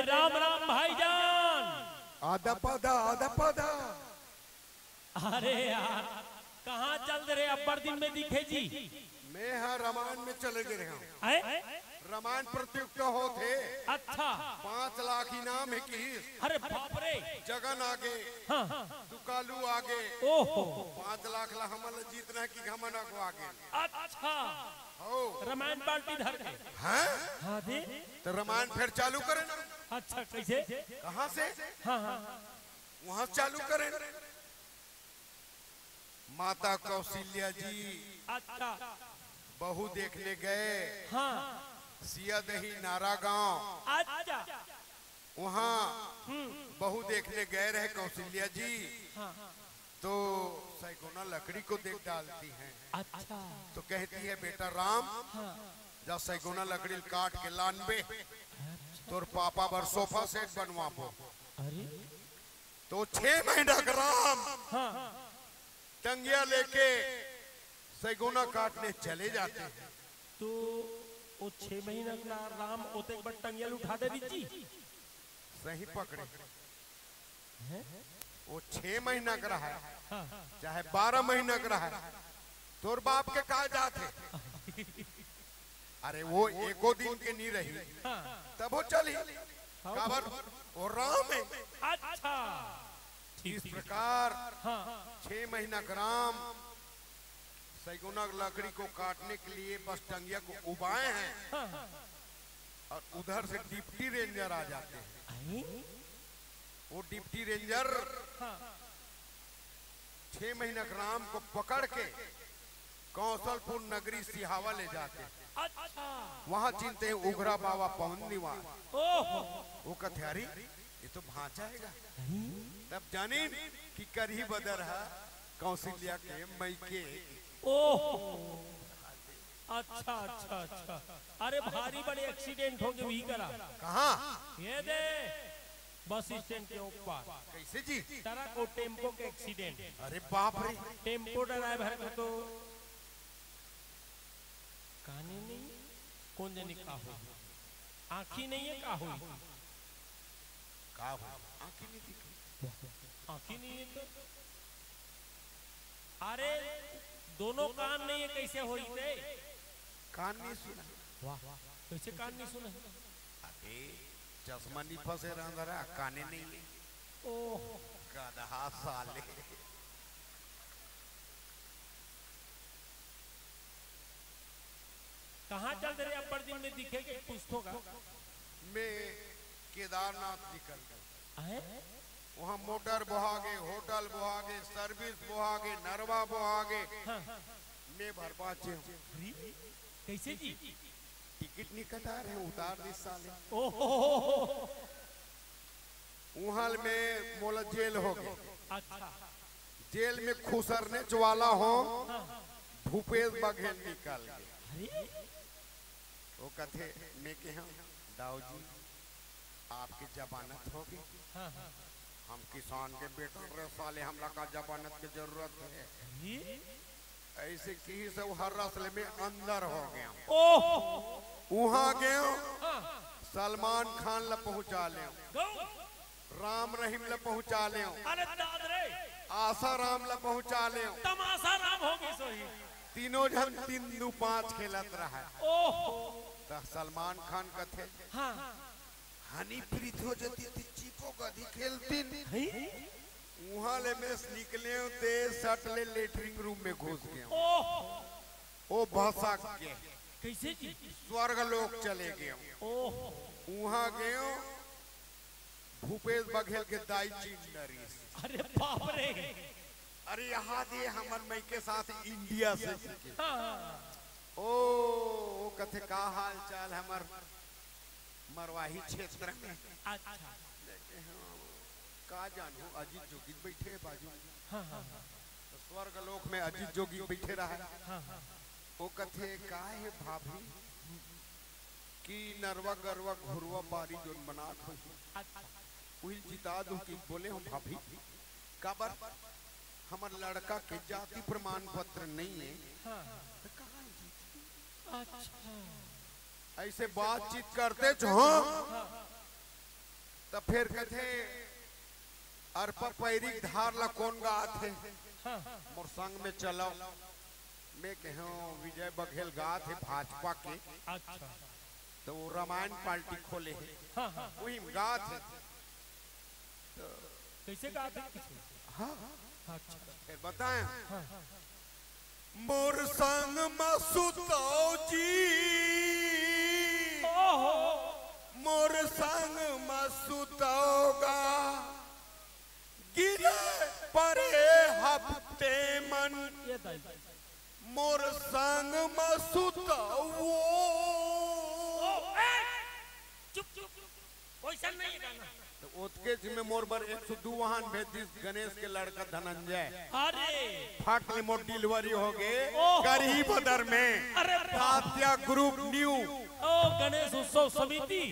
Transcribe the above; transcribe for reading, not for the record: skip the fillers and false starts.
राम राम भाईजान। आधा पौधा आधा पौधा। अरे यार कहाँ चल रहे अब्बर दिन में दिखे जी? मैं हाँ रामायण में चले गए हैं। रामायण प्रतियोगिता होते। अच्छा 5 लाख इनाम है कि। अरे बाप रे। जगन आगे दुकालू आगे। ओहो 5 लाख ला हमला जीतना की घमन को आगे। अच्छा हो रामायण पार्टी धर के। हाँ हाँ दे तो रामायण फिर चालू करें ना। अच्छा कैसे? कहाँ से? हाँ हाँ वहाँ चालू करें। माता कौशल्या जी अच्छा बहू देखने गए। हाँ सियादही नारा गांव। अच्छा वहाँ बहू देखने गए रहे कौशल्या जी। तो सैगुना लकड़ी को देख डालती हैं। अच्छा तो कहती है बेटा राम जब सैगुना लकड़ी काट के लानबे तोर पापा बर सोफा सेट बनवाबो। अरे तो 6 महीना का राम टंगिया लेके सैगुना काटने चले जाते हैं। तो वो 6 महीना का राम ओते एक बार टंगियल उठा दे जी। सही पकड़े। वो 6 महीना का रहा है चाहे 12 महीना का रहा है तोर बाप के कहा जाते। अरे वो एको दिन के नहीं रही तब वो चली काबर वो राम है। अच्छा इस प्रकार 6 महीना का राम सैगुना लकड़ी को काटने के लिए बस टंगिया को उबाए हैं और उधर से डिप्टी रेंजर आ जाते हैं। वो डिप्टी रेंजर 6 महीना का राम को पकड़ के कौशलपुर नगरी सिहावा ले जाते हैं। अच्छा वहां चिंते हैं उघरा बाबा पवन निवास। वो कहते अरे ये तो भांचा है। तब जानी कि करही बदर है कौशल्या के मई के। ओह अच्छा अच्छा अच्छा। अरे भारी बड़े एक्सीडेंट हो गए वही करा। कहाँ? ये दे बस स्टैंड के ऊपर। कैसे जी? ट्रक और टेम्पो के एक्सीडेंट। अरे बाप रे। टेम्पो ड्राइवर को तो काने नहीं कौन जाने का हो आँखी नहीं है का हुई का हो आँखी नहीं दिखी। आँखी नहीं है तो अरे दोनों कान नहीं है कैसे होई थे? कान नहीं सुना। वाह कैसे कान नहीं सुना? अबे चश्मा नहीं फंसे रहा काने नहीं। ओह गधा साले। कहाँ चल रहे अब्बर दिन में दिखेगे पुस्तों का? मैं केदारनाथ निकल गया। है वहाँ मोटर बोहागे होटल बोहागे सर्विस बोहागे नरवा बोहागे। मैं भरपाचे हूँ। कैसे जी? टिकट नहीं कटा रहे उतार दी साले। ओहो वहाँ में मोला जेल हो गए। अच्छा जेल में खुसरने वाला हो भूपेश बघेल निकल गए। वो कहते मैं के हम दाऊ जी आपकी जमानत होगी। हम किसान के बेटा रे साले हमला का जमानत की जरूरत है। ऐसे की सब हर रसले में अंदर हो गया। वहाँ गए सलमान खान ला पहुँचा ले राम रहीम ला पहुँचा ले आशा राम ला पहुँचा ले तमाशा राम होगी सोही। तीनों जन 3-2-5 खेलत रहा है। तो सलमान खान कथे हनी प्रीत हो जाती थी चीको गधी खेलती वहाँ ले में निकले ते सट ले लेटरिंग रूम में घुस गए। ओ भाषा के कैसे जी? स्वर्ग लोक चले गए। वहाँ गए भूपेश बघेल के दाई चिंडरी। अरे बाप रे। अरे यहाँ दे हमर मई के साथ इंडिया से ओ कथे का हाल चाल हमर मरवाही क्षेत्र में। अच्छा का जानू अजीत जोगी बैठे है बाजू। तो स्वर्ग लोक में अजीत जोगी बैठे रहा। वो कथे का है भाभी कि नरवा गरवा घुरवा बारी जोन बनात हो वही जिता दू कि बोले हम भाभी काबर हमार लड़का के जाति प्रमाण पत्र नहीं है। तो कहाँ अच्छा ऐसे बातचीत करते छो तो फिर कथे अरपा पैरी धार ला कौन गात है मोर संग में चलो मैं कहो विजय बघेल गात है भाजपा के अच्छा तो वो रामायण पार्टी खोले है वही गात है तो कैसे गाते किसी हाँ अच्छा फिर बताएं मोर संग मसुताओ जी मोर संग मसुताओगा गिरे परे हफ्ते मन ये दाई मोर संग मसुताओ चुप चुप वैसा नहीं है गाना तो ओतके जिम्मे मोर बर 102 वाहन भेज दी गणेश के लड़का धनंजय अरे फाट में मोर डिलीवरी हो गए ओह। गरीब दर में अरे तात्या ग्रुप न्यू ओ गणेश उत्सव समिति